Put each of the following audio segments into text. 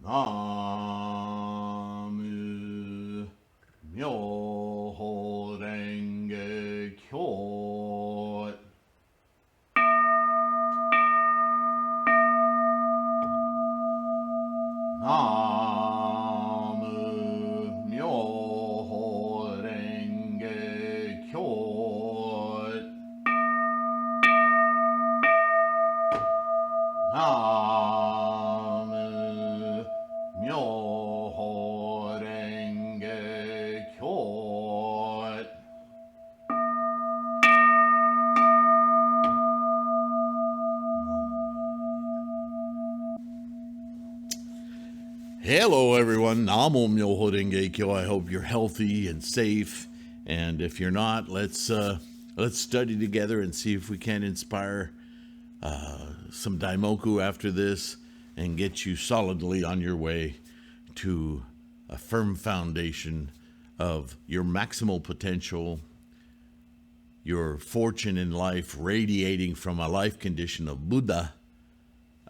Namu Myoho Renge Kyo. Namu Myoho Renge Kyo. Namu Myoho Renge Kyo. Hello, everyone. Namo Myoho Renge Kyo. I hope you're healthy and safe. And if you're not, let's study together and see if we can inspire some daimoku after this and get you solidly on your way to a firm foundation of your maximal potential, your fortune in life radiating from a life condition of Buddha,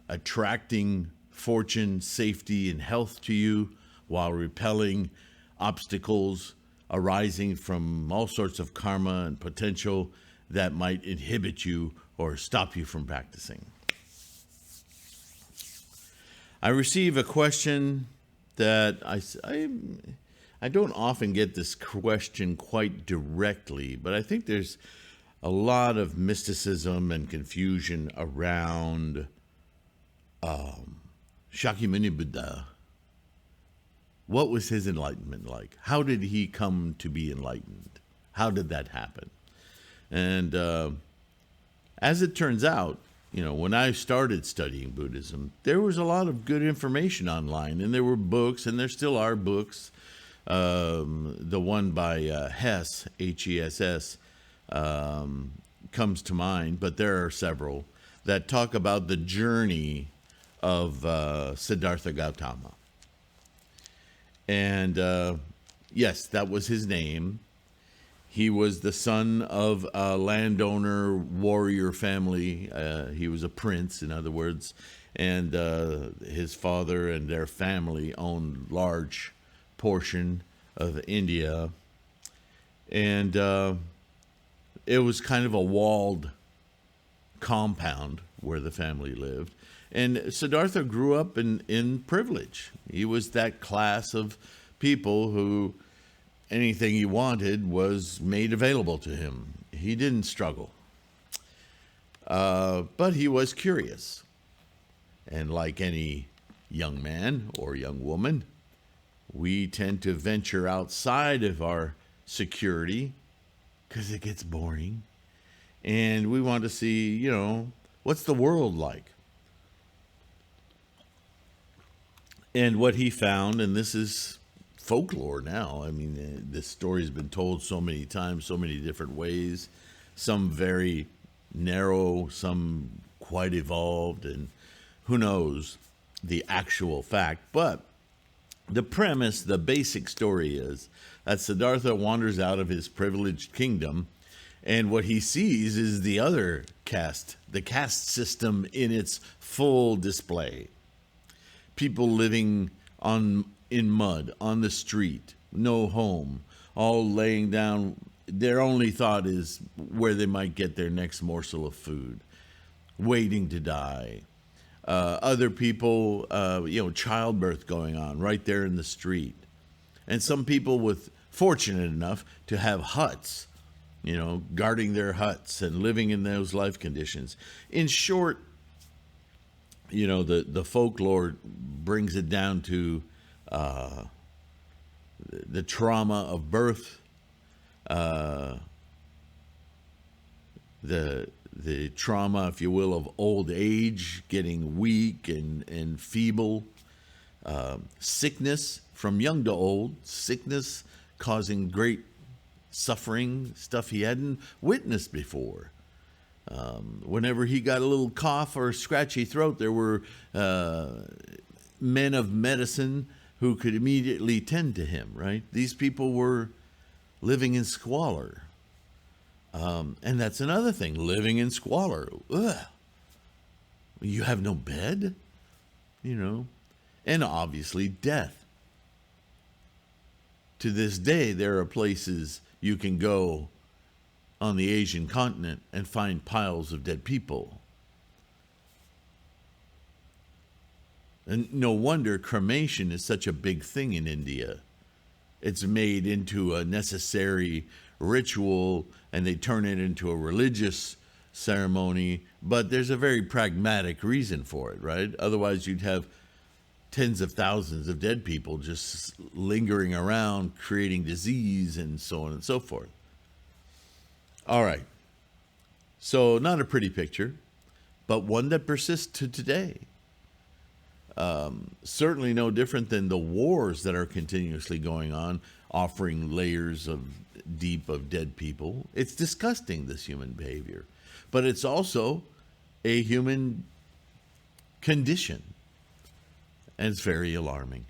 attracting fortune, safety, and health to you while repelling obstacles arising from all sorts of karma and potential that might inhibit you or stop you from practicing. I receive a question that I don't often get this question quite directly, but I think there's a lot of mysticism and confusion around Shakyamuni Buddha. What was his enlightenment like? How did he come to be enlightened? How did that happen? And as it turns out, when I started studying Buddhism, there was a lot of good information online, and there were books, and there still are books. The one by Hess, Hess, comes to mind, but there are several that talk about the journey of Siddartha Gautama. And yes, that was his name. He was the son of a landowner warrior family. He was a prince, in other words, and his father and their family owned large portion of India. And it was kind of a walled compound where the family lived. And Siddhartha grew up in privilege. He was that class of people who anything he wanted was made available to him. He didn't struggle. But he was curious. And like any young man or young woman, we tend to venture outside of our security because it gets boring. And we want to see, what's the world like? And what he found, and this is folklore now. I mean, this story's been told so many times, so many different ways, some very narrow, some quite evolved, and who knows the actual fact. But the premise, the basic story is that Siddhartha wanders out of his privileged kingdom, and what he sees is the other caste, the caste system in its full display. People living in mud, on the street, no home, all laying down. Their only thought is where they might get their next morsel of food, waiting to die. Other people, childbirth going on right there in the street. And some people fortunate enough to have huts, guarding their huts and living in those life conditions. In short, the folklore brings it down to the trauma of birth, the trauma, if you will, of old age, getting weak and feeble, sickness from young to old, sickness causing great suffering, stuff he hadn't witnessed before. Whenever he got a little cough or a scratchy throat, there were men of medicine who could immediately tend to him, right? These people were living in squalor. And that's another thing, living in squalor. Ugh. You have no bed, and obviously death. To this day, there are places you can go on the Asian continent and find piles of dead people. And no wonder cremation is such a big thing in India. It's made into a necessary ritual, and they turn it into a religious ceremony, but there's a very pragmatic reason for it, right? Otherwise, you'd have tens of thousands of dead people just lingering around, creating disease and so on and so forth. All right. So not a pretty picture, but one that persists to today. Certainly no different than the wars that are continuously going on, offering layers of deep of dead people. It's disgusting, this human behavior. But it's also a human condition. And it's very alarming.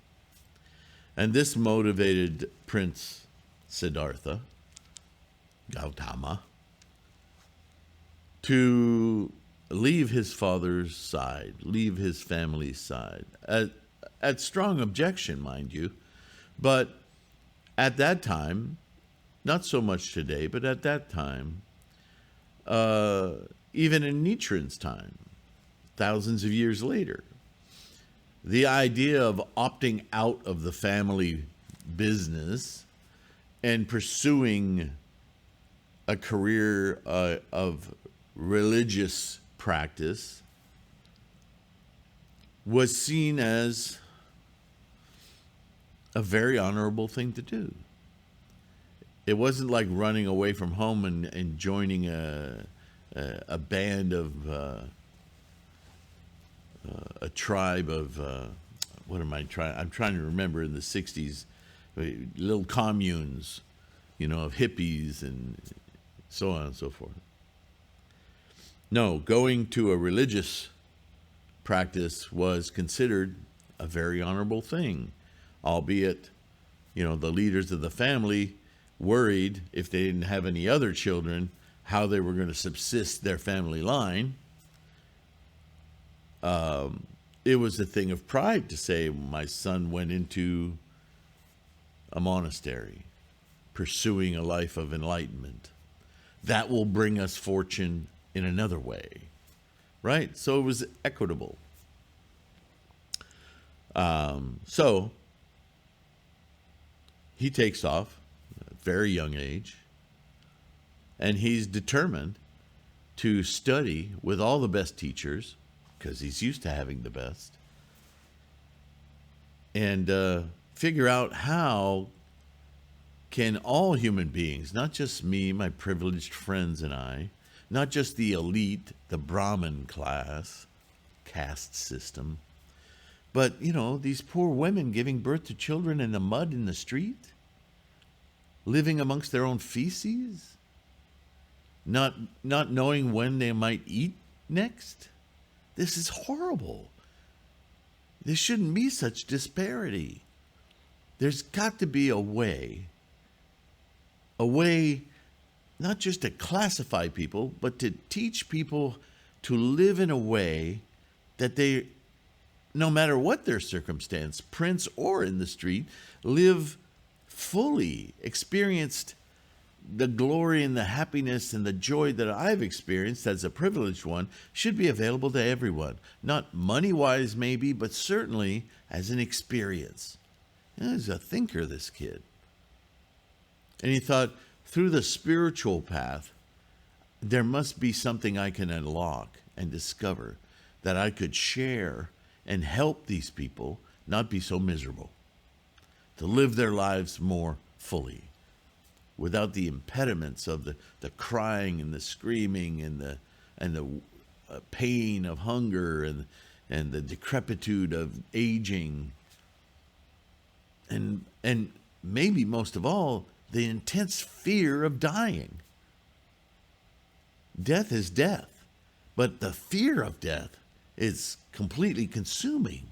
And this motivated Prince Siddartha Gautama to leave his father's side, leave his family's side, at strong objection, mind you. But at that time, not so much today, but at that time, even in Nichiren's time, thousands of years later, the idea of opting out of the family business and pursuing a career of religious practice was seen as a very honorable thing to do. It wasn't like running away from home and joining a band of a tribe of I'm trying to remember, in the 60s, little communes, of hippies and so on and so forth. No, going to a religious practice was considered a very honorable thing, albeit, the leaders of the family worried if they didn't have any other children, how they were going to subsist their family line. It was a thing of pride to say, my son went into a monastery, pursuing a life of enlightenment. That will bring us fortune in another way, right? So it was equitable. So he takes off at a very young age, and he's determined to study with all the best teachers, because he's used to having the best, and figure out how can all human beings, not just me, my privileged friends and I, not just the elite, the Brahman class, caste system, but, these poor women giving birth to children in the mud in the street, living amongst their own feces, not knowing when they might eat next. This is horrible. There shouldn't be such disparity. There's got to be a way not just to classify people, but to teach people to live in a way that they, no matter what their circumstance, prince or in the street, live fully, experienced the glory and the happiness and the joy that I've experienced as a privileged one should be available to everyone. Not money-wise maybe, but certainly as an experience. He's a thinker, this kid. And he thought, through the spiritual path, there must be something I can unlock and discover that I could share and help these people not be so miserable, to live their lives more fully, without the impediments of the crying and the screaming and the pain of hunger and the decrepitude of aging, and maybe most of all, the intense fear of dying. Death is death, but the fear of death is completely consuming.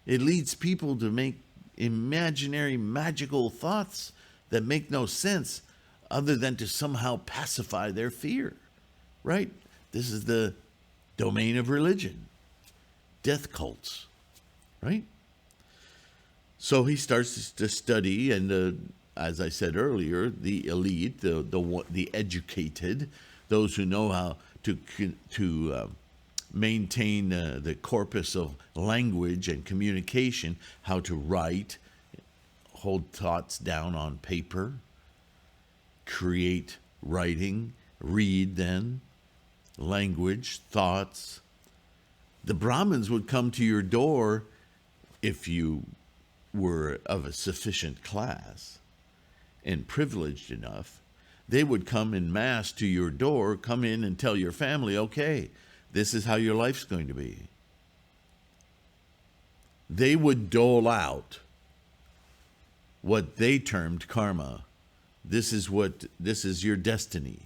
It leads people to make imaginary, magical thoughts that make no sense other than to somehow pacify their fear, right? This is the domain of religion, death cults, right? So he starts to study, and as I said earlier, the elite, the educated, those who know how to maintain the corpus of language and communication, how to write, hold thoughts down on paper, create writing, read then, language, thoughts. The Brahmins would come to your door if you were of a sufficient class and privileged enough. They would come in mass to your door, come in and tell your family, okay, this is how your life's going to be. They would dole out what they termed karma. This is your destiny,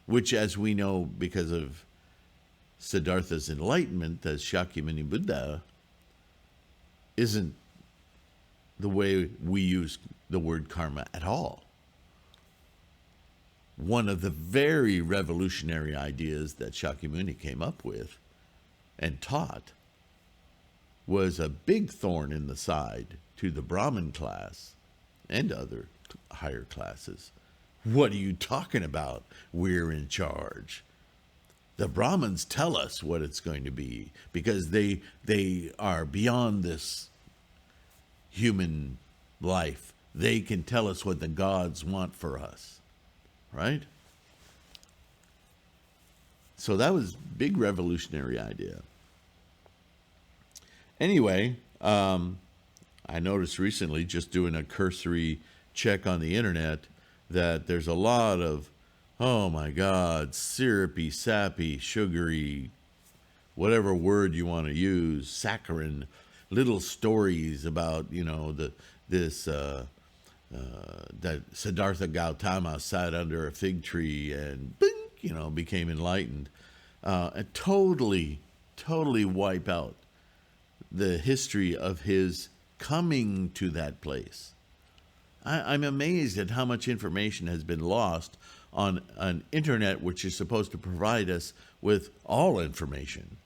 which, as we know because of Siddhartha's enlightenment as Shakyamuni Buddha, isn't the way we use the word karma at all. One of the very revolutionary ideas that Shakyamuni came up with and taught was a big thorn in the side to the Brahmin class and other higher classes. What are you talking about? We're in charge. The Brahmins tell us what it's going to be because they are beyond this human life. They can tell us what the gods want for us, right? So that was a big revolutionary idea. Anyway, I noticed recently, just doing a cursory check on the internet, that there's a lot of, oh my God, syrupy, sappy, sugary, whatever word you want to use, saccharine, little stories about, that Siddartha Gautama sat under a fig tree and, bing, became enlightened, and totally wipe out the history of his coming to that place. I'm amazed at how much information has been lost on an internet which is supposed to provide us with all information.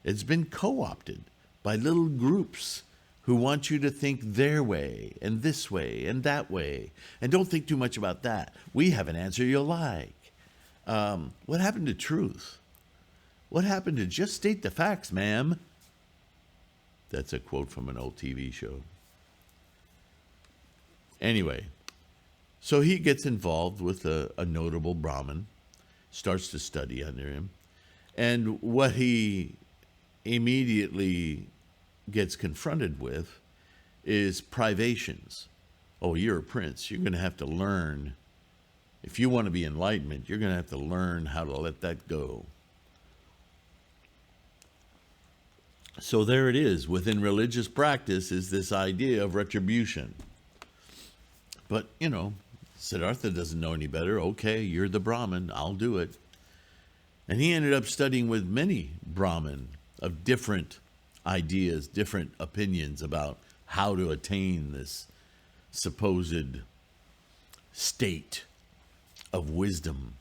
It's been co-opted by little groups who want you to think their way and this way and that way. And don't think too much about that. We have an answer you'll like. What happened to truth? What happened to just state the facts, ma'am? That's a quote from an old TV show. Anyway, so he gets involved with a notable Brahmin, starts to study under him, and what he immediately gets confronted with is privations. Oh, you're a prince. You're going to have to learn. If you want to be enlightenment, you're going to have to learn how to let that go. So there it is. Within religious practice is this idea of retribution. But, Siddhartha doesn't know any better. Okay, you're the Brahmin. I'll do it. And he ended up studying with many Brahmin of different ideas, different opinions about how to attain this supposed state of wisdom.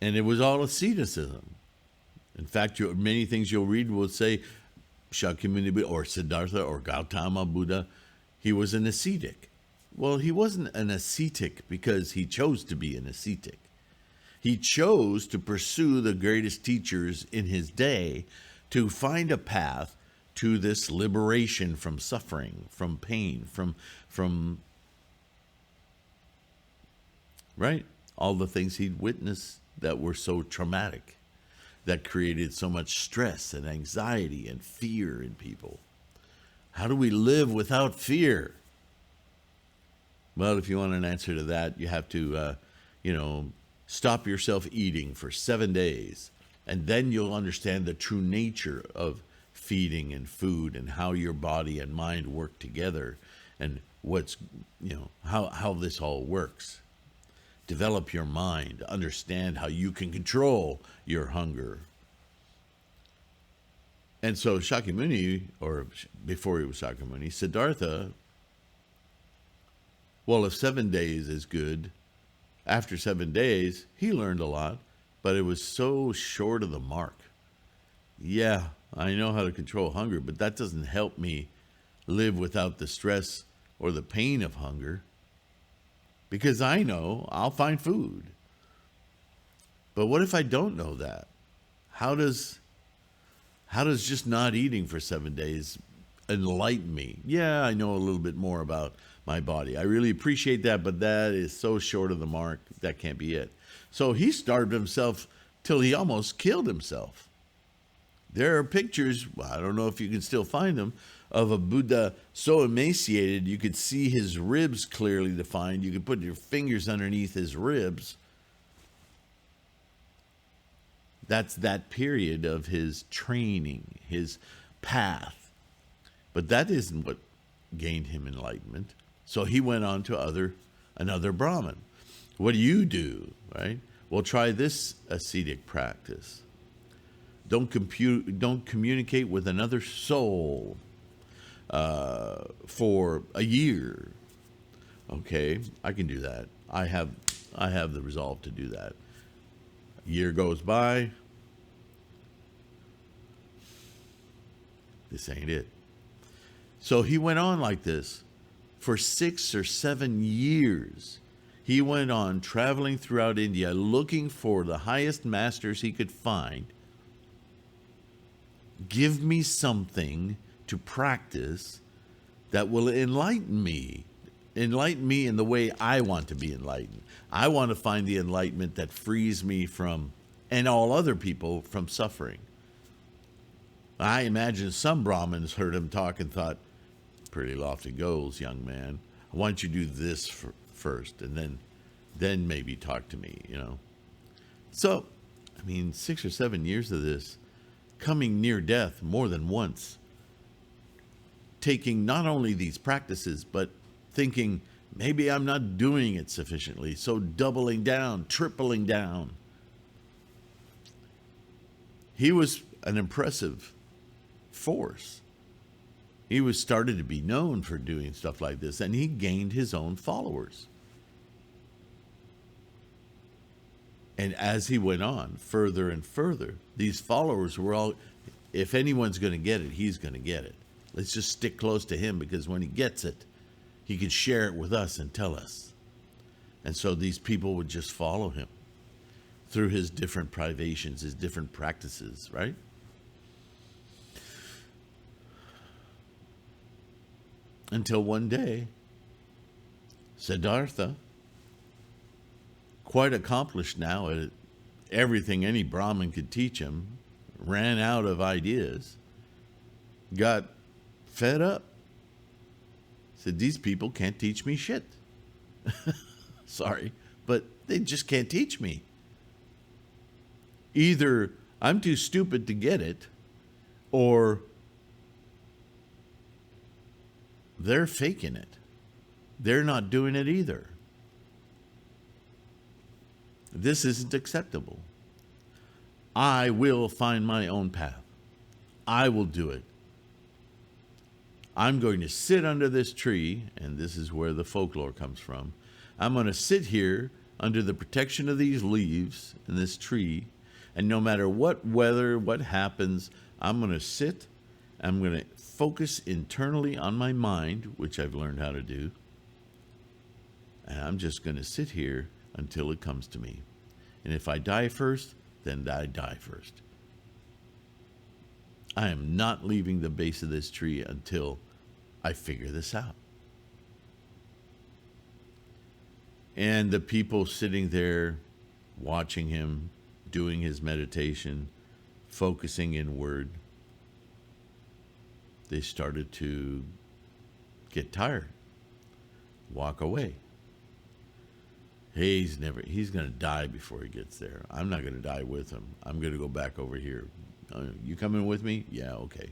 And it was all asceticism. In fact, many things you'll read will say Shakyamuni or Siddhartha or Gautama Buddha, he was an ascetic. Well, he wasn't an ascetic because he chose to be an ascetic. He chose to pursue the greatest teachers in his day to find a path to this liberation from suffering, from pain, from right? All the things he'd witnessed that were so traumatic, that created so much stress and anxiety and fear in people. How do we live without fear? Well, if you want an answer to that, you have to, stop yourself eating for 7 days, and then you'll understand the true nature of feeding and food and how your body and mind work together and what's, how this all works. Develop your mind, understand how you can control your hunger. And so Shakyamuni, or before he was Shakyamuni, Siddhartha, well, if 7 days is good, after 7 days, he learned a lot, but it was so short of the mark. Yeah, I know how to control hunger, but that doesn't help me live without the stress or the pain of hunger, because I know I'll find food. But what if I don't know that? How does just not eating for 7 days enlighten me? Yeah, I know a little bit more about my body. I really appreciate that, but that is so short of the mark. That can't be it. So he starved himself till he almost killed himself. There are pictures, I don't know if you can still find them, of a Buddha so emaciated you could see his ribs clearly defined. You could put your fingers underneath his ribs. That's that period of his training, his path. But that isn't what gained him enlightenment. So he went on to another Brahmin. What do? Right? Well, try this ascetic practice. Don't communicate with another soul for a year. Okay, I can do that. I have the resolve to do that. A year goes by. This ain't it. So he went on like this for 6 or 7 years. He went on traveling throughout India looking for the highest masters he could find. Give me something to practice that will enlighten me. Enlighten me in the way I want to be enlightened. I want to find the enlightenment that frees me from, and all other people, from suffering. I imagine some Brahmins heard him talk and thought, pretty lofty goals, young man. Why don't you do this first, and then maybe talk to me, So, 6 or 7 years of this, coming near death more than once, taking not only these practices, but thinking, maybe I'm not doing it sufficiently, so doubling down, tripling down. He was an impressive force. He was started to be known for doing stuff like this, and he gained his own followers. And as he went on further and further, these followers were all, if anyone's going to get it, he's going to get it. Let's just stick close to him, because when he gets it, he can share it with us and tell us. And so these people would just follow him through his different privations, his different practices, right? Until one day, Siddhartha, quite accomplished now at everything any Brahmin could teach him, ran out of ideas, got fed up, said, these people can't teach me shit. Sorry, but they just can't teach me. Either I'm too stupid to get it, or they're faking it. They're not doing it either. This isn't acceptable. I will find my own path. I will do it. I'm going to sit under this tree, and this is where the folklore comes from. I'm going to sit here under the protection of these leaves in this tree, and no matter what weather, what happens, I'm going to sit. I'm going to focus internally on my mind, which I've learned how to do, and I'm just going to sit here until it comes to me. And if I die first, then I die first. I am not leaving the base of this tree until I figure this out. And the people sitting there watching him, doing his meditation, focusing inward, they started to get tired, walk away. Hey, he's going to die before he gets there. I'm not going to die with him. I'm going to go back over here. You coming with me? Yeah, okay.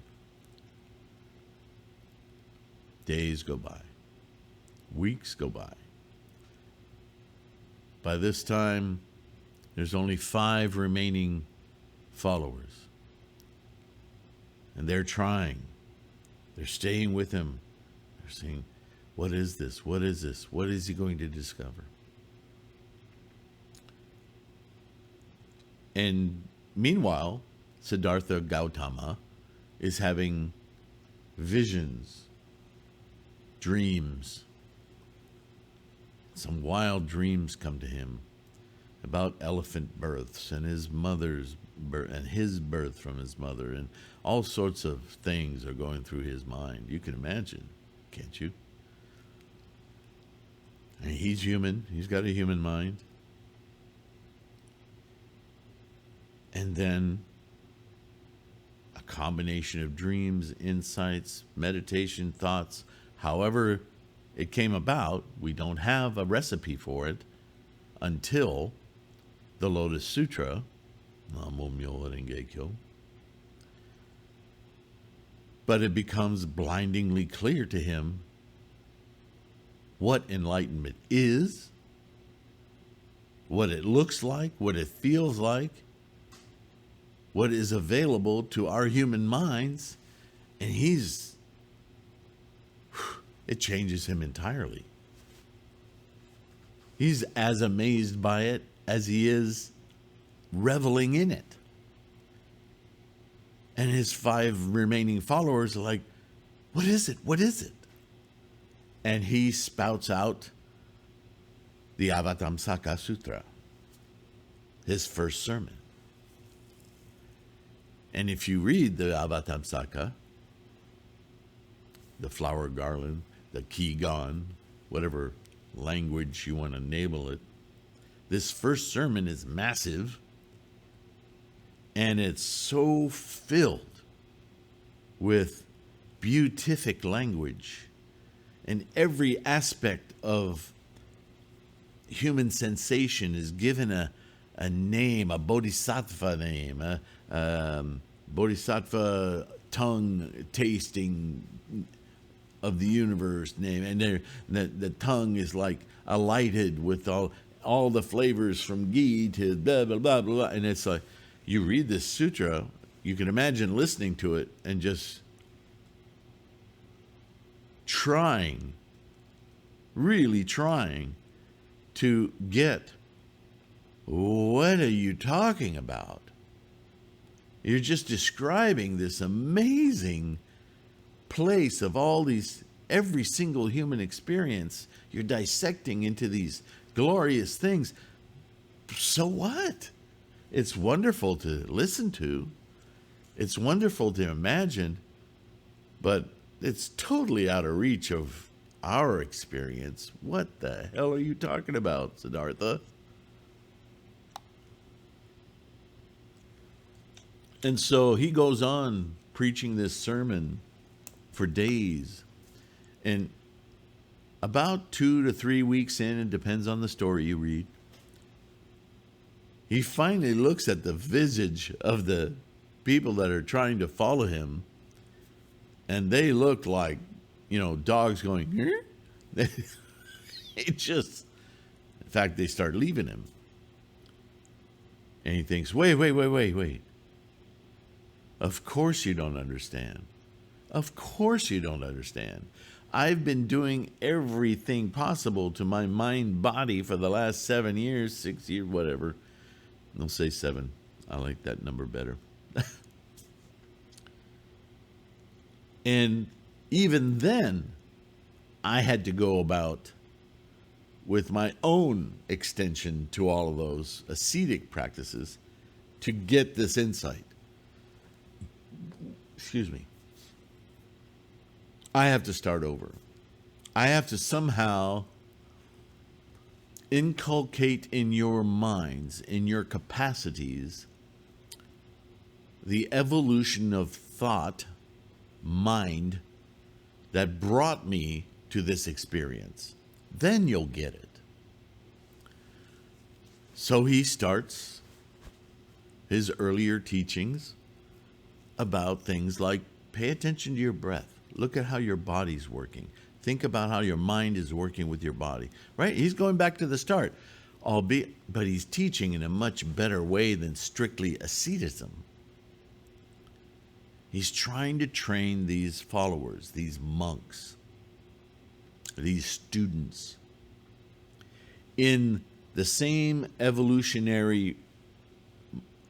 Days go by. Weeks go by. By this time, there's only 5 remaining followers. And they're trying. They're staying with him. They're saying, what is this? What is this? What is he going to discover? And meanwhile, Siddartha Gautama is having visions, dreams. Some wild dreams come to him about elephant births and his mother's birth and his birth from his mother, and all sorts of things are going through his mind. You can imagine, can't you? And he's human. He's got a human mind. And then a combination of dreams, insights, meditation, thoughts, however it came about, we don't have a recipe for it until the Lotus Sutra, Namo Myoho Renge Kyo. But it becomes blindingly clear to him what enlightenment is, what it looks like, what it feels like, what is available to our human minds, and it changes him entirely. He's as amazed by it as he is reveling in it. And his 5 remaining followers are like, what is it? What is it? And he spouts out the Avatamsaka Sutra, his first sermon. And if you read the Avatamsaka, the flower garland, the Kigan, whatever language you want to label it, this first sermon is massive, and it's so filled with beatific language, and every aspect of human sensation is given a name, a bodhisattva name, a bodhisattva tongue tasting of the universe name, and the tongue is like alighted with all the flavors from ghee to blah blah blah blah, and it's like you read this sutra, you can imagine listening to it and just really trying to get, what are you talking about? You're just describing this amazing place of all these, every single human experience. You're dissecting into these glorious things. So what? It's wonderful to listen to. It's wonderful to imagine, but it's totally out of reach of our experience. What the hell are you talking about, Siddhartha? And so he goes on preaching this sermon for days. And about 2 to 3 weeks in, it depends on the story you read, he finally looks at the visage of the people that are trying to follow him, and they look like, dogs going, it just, in fact, they start leaving him. And he thinks, wait. Of course you don't understand. Of course you don't understand. I've been doing everything possible to my mind body for the last 7 years, 6 years, whatever. They'll say 7. I like that number better. And even then, I had to go about with my own extension to all of those ascetic practices to get this insight. Excuse me. I have to start over. I have to somehow inculcate in your minds, in your capacities, the evolution of thought, mind, that brought me to this experience. Then you'll get it. So he starts his earlier teachings about things like pay attention to your breath. Look at how your body's working. Think about how your mind is working with your body. Right? He's going back to the start, but he's teaching in a much better way than strictly asceticism. He's trying to train these followers, these monks, these students, in the same evolutionary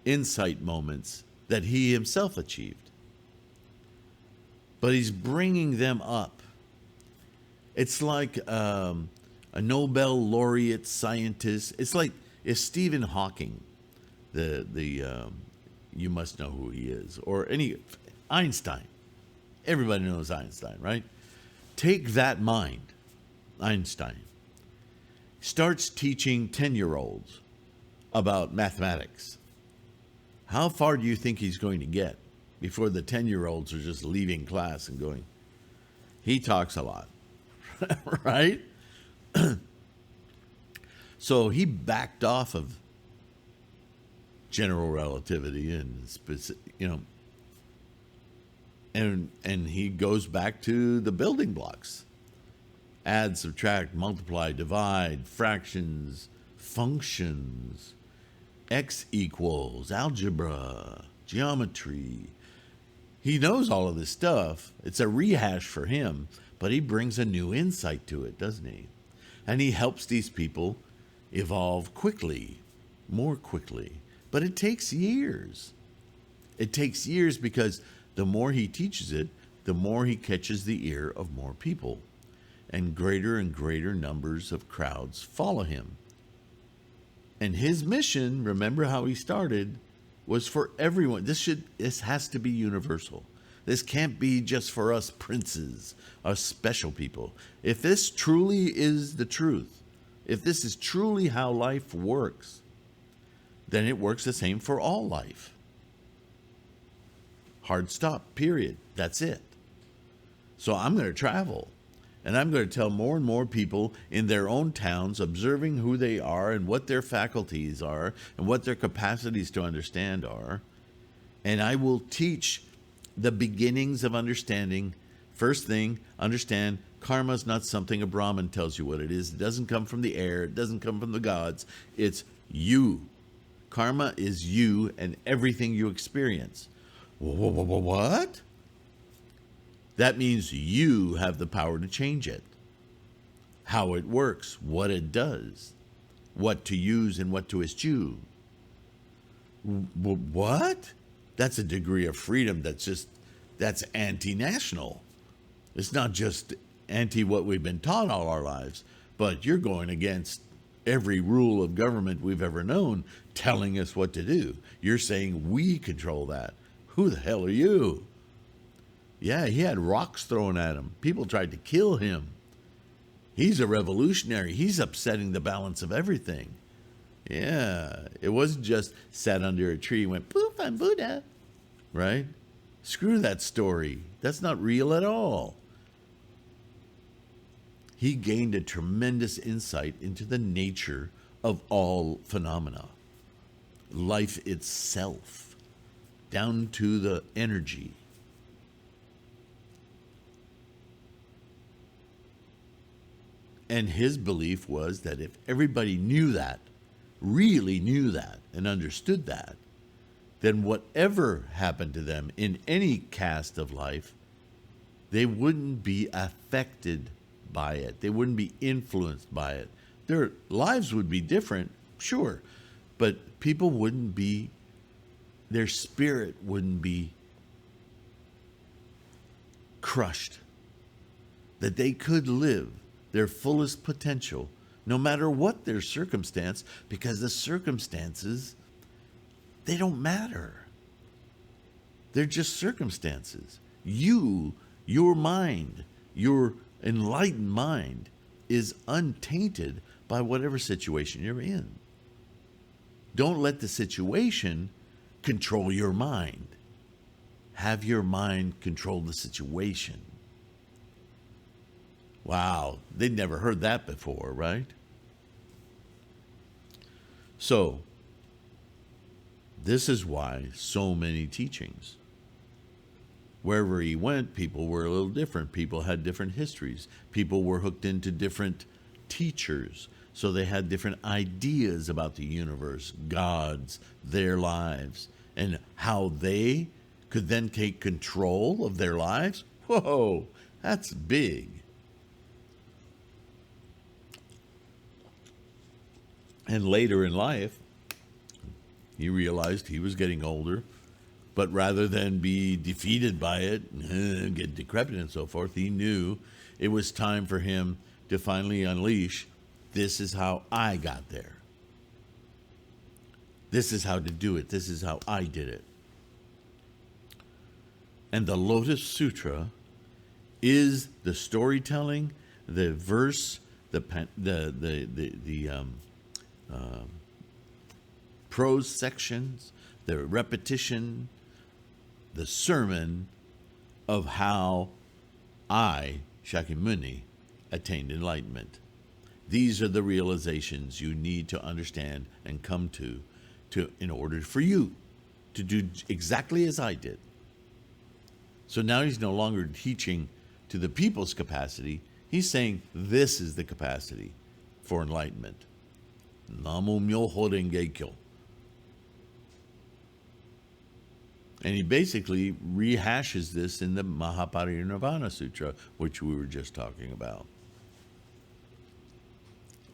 insight moments that he himself achieved. but he's bringing them up. It's like a Nobel laureate scientist. It's like if Stephen Hawking, you must know who he is, or Einstein. Everybody knows Einstein, right? Take that mind, Einstein, starts teaching 10-year-olds about mathematics. How far do you think he's going to get before the 10-year-olds are just leaving class and going, he talks a lot, right? So he backed off of general relativity and and he goes back to the building blocks: add, subtract, multiply, divide, fractions, functions, x equals, algebra, geometry. He knows all of this stuff. It's a rehash for him, but he brings a new insight to it, doesn't he? And he helps these people evolve quickly, more quickly. But it takes years. It takes years because the more he teaches it, the more he catches the ear of more people. And greater numbers of crowds follow him. And his mission, remember how he started, was for everyone. This has to be universal. This can't be just for us princes, us special people. If this truly is the truth, if this is truly how life works, then it works the same for all life. Hard stop, period. That's it. So I'm going to travel, and I'm going to tell more and more people in their own towns, observing who they are and what their faculties are and what their capacities to understand are. And I will teach the beginnings of understanding. First thing, understand karma is not something a Brahman tells you what it is. It doesn't come from the air. It doesn't come from the gods. It's you. Karma is you and everything you experience. What? That means you have the power to change it. How it works, what it does, what to use and what to eschew. What? That's a degree of freedom that's anti-national. It's not just anti what we've been taught all our lives, but you're going against every rule of government we've ever known telling us what to do. You're saying we control that. Who the hell are you? Yeah, he had rocks thrown at him. People tried to kill him. He's a revolutionary. He's upsetting the balance of everything. Yeah, it wasn't just sat under a tree and went, poof, I'm Buddha. Right? Screw that story. That's not real at all. He gained a tremendous insight into the nature of all phenomena. Life itself, down to the energy. And his belief was that if everybody knew that, really knew that, and understood that, then whatever happened to them in any cast of life, they wouldn't be affected by it. They wouldn't be influenced by it. Their lives would be different, sure, but people wouldn't be, their spirit wouldn't be crushed. That they could live their fullest potential, no matter what their circumstance, because the circumstances, they don't matter. They're just circumstances. Your mind, your enlightened mind is untainted by whatever situation you're in. Don't let the situation control your mind. Have your mind control the situation. Wow, they'd never heard that before, right? So, this is why so many teachings. Wherever he went, people were a little different. People had different histories. People were hooked into different teachers. So they had different ideas about the universe, gods, their lives, and how they could then take control of their lives. Whoa, that's big. And later in life, he realized he was getting older. But rather than be defeated by it, get decrepit and so forth, he knew it was time for him to finally unleash, this is how I got there. This is how to do it. This is how I did it. And the Lotus Sutra is the storytelling, the verse, the prose sections, the repetition, the sermon of how I, Shakyamuni, attained enlightenment. These are the realizations you need to understand and come to in order for you to do exactly as I did. So now he's no longer teaching to the people's capacity. He's saying this is the capacity for enlightenment. Namo Myoho Renge Kyo. And he basically rehashes this in the Mahaparinirvana Sutra, which we were just talking about.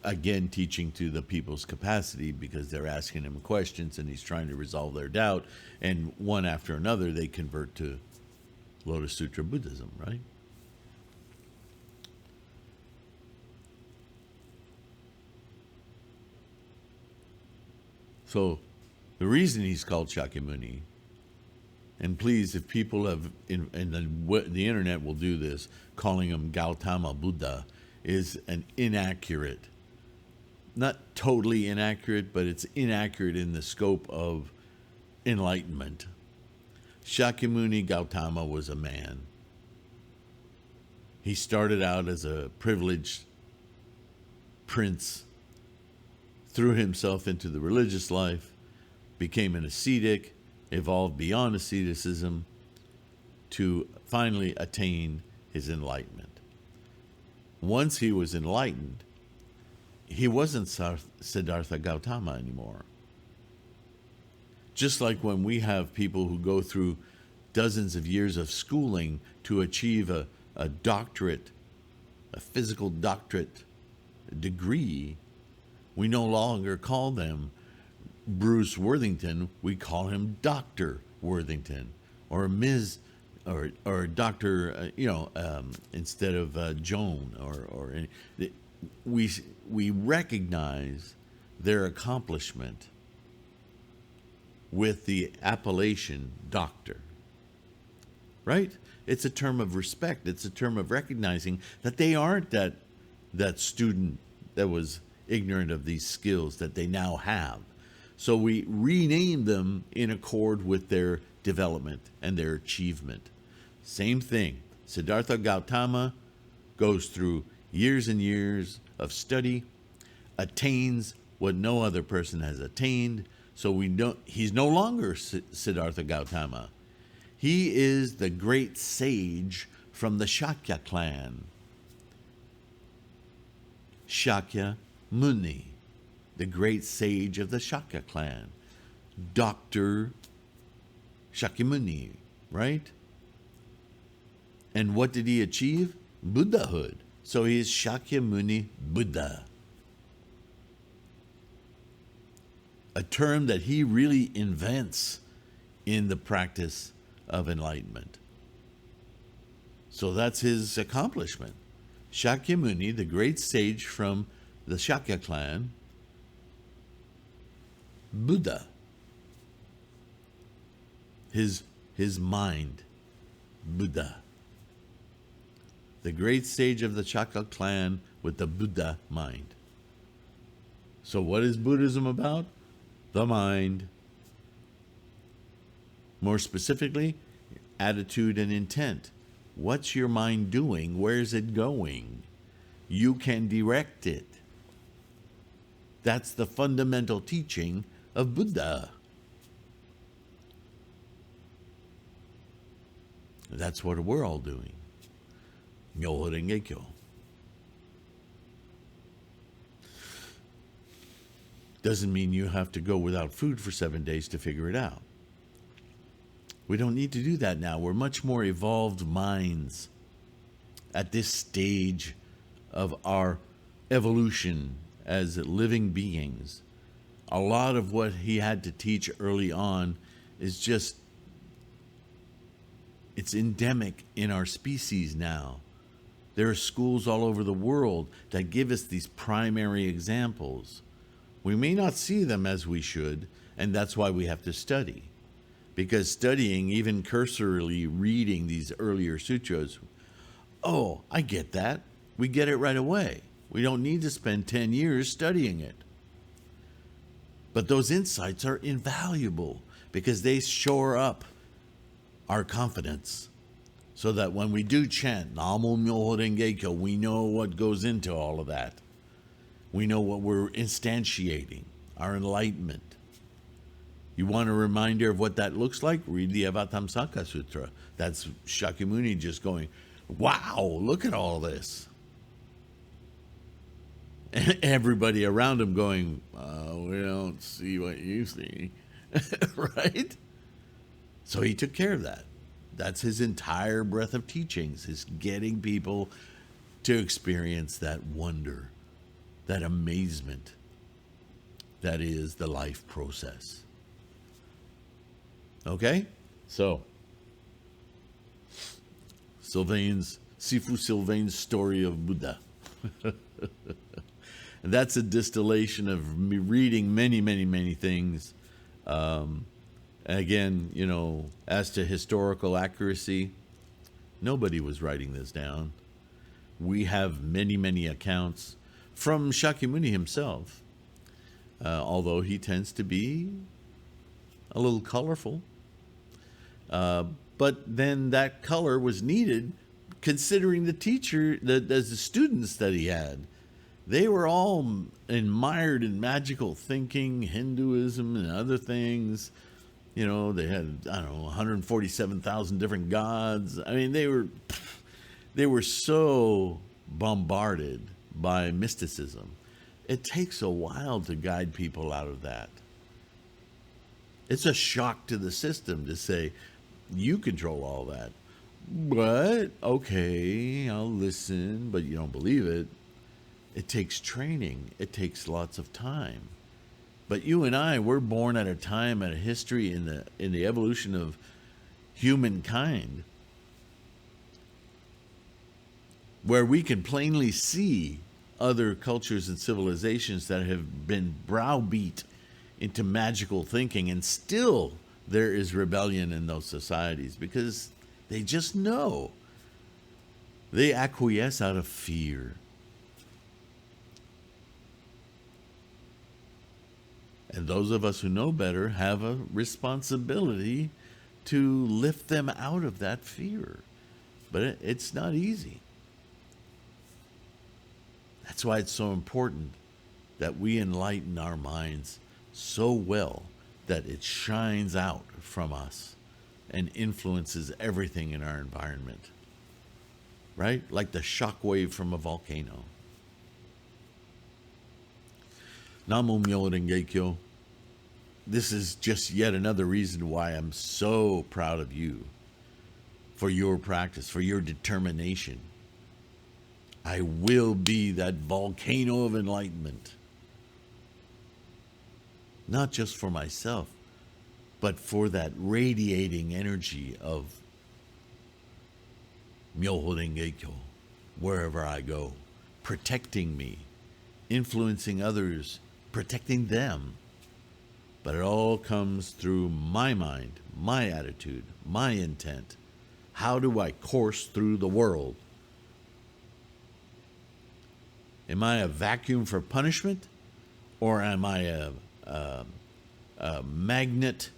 Again, teaching to the people's capacity because they're asking him questions and he's trying to resolve their doubt. And one after another, they convert to Lotus Sutra Buddhism, right? So the reason he's called Shakyamuni, and please, if people have, and the internet will do this, calling him Gautama Buddha, is an inaccurate, not totally inaccurate, but it's inaccurate in the scope of enlightenment. Shakyamuni Gautama was a man. He started out as a privileged prince, threw himself into the religious life, became an ascetic, evolved beyond asceticism to finally attain his enlightenment. Once he was enlightened, he wasn't Siddartha Gautama anymore. Just like when we have people who go through dozens of years of schooling to achieve a doctorate, a physical doctorate degree, we no longer call them Bruce Worthington, we call him Dr. Worthington or Ms. or Dr. Instead of Joan we recognize their accomplishment with the appellation doctor, right? It's a term of respect. It's a term of recognizing that they aren't that student that was ignorant of these skills that they now have. So we rename them in accord with their development and their achievement. Same thing. Siddartha Gautama goes through years and years of study, attains what no other person has attained. So he's no longer Siddartha Gautama. He is the great sage from the Shakya clan. Shakyamuni, the great sage of the Shakya clan. Dr. Shakyamuni, right? And what did he achieve? Buddhahood. So he is Shakyamuni Buddha. A term that he really invents in the practice of enlightenment. So that's his accomplishment. Shakyamuni, the great sage from the Shakya clan, Buddha. His mind, Buddha. The great sage of the Shakya clan with the Buddha mind. So what is Buddhism about? The mind. More specifically, attitude and intent. What's your mind doing? Where's it going? You can direct it. That's the fundamental teaching of Buddha. That's what we're all doing. Myoho Renge Kyo. Doesn't mean you have to go without food for 7 days to figure it out. We don't need to do that now. We're much more evolved minds at this stage of our evolution as living beings. A lot of what he had to teach early on is just It's endemic in our species now. There are schools all over the world that give us these primary examples. We may not see them as we should, and that's why we have to study. Because studying, even cursorily reading these earlier sutras, oh, I get that. We get it right away. We don't need to spend 10 years studying it. But those insights are invaluable because they shore up our confidence so that when we do chant Namo Myoho Renge Kyo, we know what goes into all of that. We know what we're instantiating, our enlightenment. You want a reminder of what that looks like? Read the Avatamsaka Sutra. That's Shakyamuni just going, wow, look at all this. And everybody around him going, we don't see what you see, right? So he took care of that. That's his entire breadth of teachings, is getting people to experience that wonder, that amazement that is the life process. Okay? So, Sifu Sylvain's story of Buddha. And that's a distillation of me reading many, many, many things. Again, you know, as to historical accuracy, nobody was writing this down. We have many, many accounts from Shakyamuni himself, although he tends to be a little colorful. But then that color was needed considering the teacher, the students that he had. They were all admired in magical thinking, Hinduism and other things. You know, they had, I don't know, 147,000 different gods. I mean, they were so bombarded by mysticism. It takes a while to guide people out of that. It's a shock to the system to say, you control all that. But, okay, I'll listen, but you don't believe it. It takes training. It takes lots of time. But you and I, we're born at a time, at a history in the evolution of humankind where we can plainly see other cultures and civilizations that have been browbeat into magical thinking, and still there is rebellion in those societies because they just know. They acquiesce out of fear. And those of us who know better have a responsibility to lift them out of that fear. But it's not easy. That's why it's so important that we enlighten our minds so well that it shines out from us and influences everything in our environment. Right? Like the shock wave from a volcano. Namo Myoho Renge Kyo. This is just yet another reason why I'm so proud of you for your practice, for your determination. I will be that volcano of enlightenment. Not just for myself, but for that radiating energy of Myoho Renge Kyo, wherever I go, protecting me, influencing others, protecting them. But it all comes through my mind, my attitude, my intent. How do I course through the world? Am I a vacuum for punishment? Or am I a magnet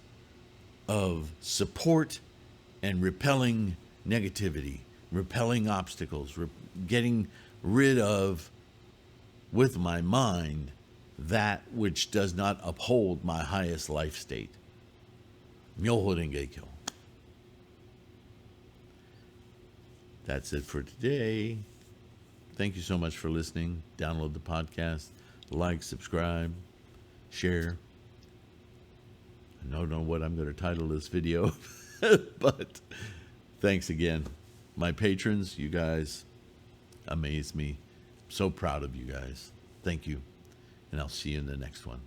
of support and repelling negativity, repelling obstacles, getting rid of, with my mind, that which does not uphold my highest life state? Myoho Renge Kyo. That's it for today. Thank you so much for listening. Download the podcast, like, subscribe, share. I don't know what I'm going to title this video, but thanks again. My patrons, you guys amaze me. So proud of you guys. Thank you. And I'll see you in the next one.